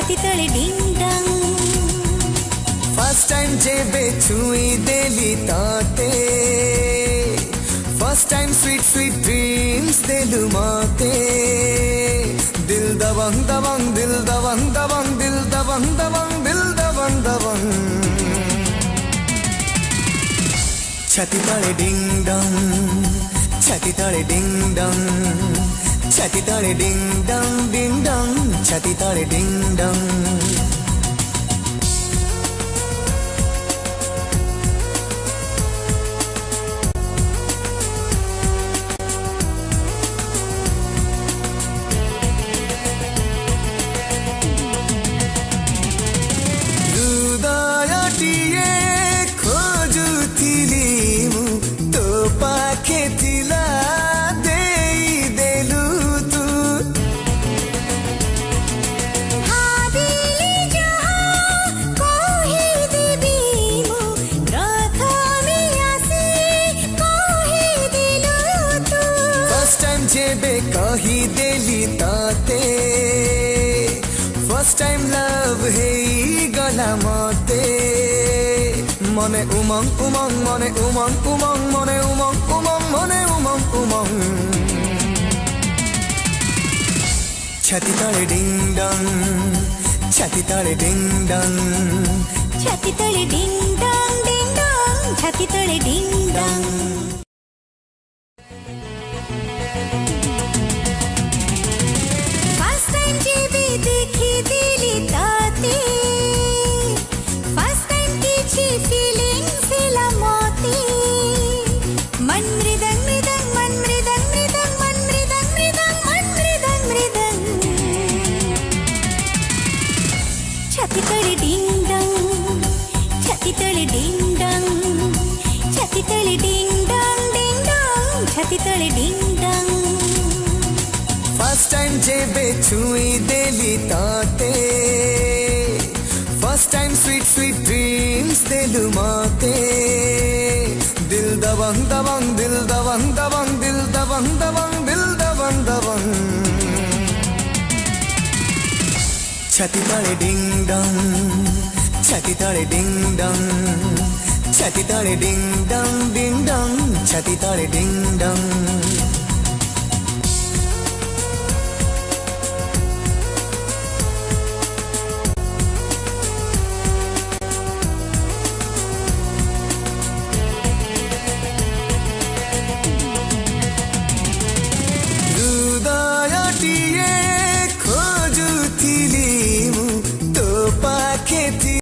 छाती तले डिंग डंग first time जेबे छुई देली ताते first time sweet sweet dreams देलु माते दिल दबंग दबंग दिल दबंग दबंग दिल दबंग दबंग दिल दबंग दबंग छाती तले डिंग डंग छाती तले डिंग डंग छाती तले डिंग डंग छाती तले डिंग डंग जेबे कही देली ताते फर्स्ट टाइम लव हे गला मते मने उमंग उमंग मने उमंग उमंग मने उमंग उमंग मने उमंग उमंग छाती तले डिंग डंग छाती तले डिंग डंग छाती तले डिंग डंग छाती तले डिंग डंग छाती तले डिंग डंग छाती तले डिंग डंग छाती तले डिंग डंग छाती तले डिंग डंग फर्स्ट टाइम जेबे छुई देली ताते first time sweet sweet dreams देलु माते दिल दबंग दबंग दिल दबंग दबंग दिल दबंग दबंग दिल दबंग दबंग छाती तले डिंग डंग छाती तले डिंग डंग छाती तले डिंग डंग छाती तले डिंग डंग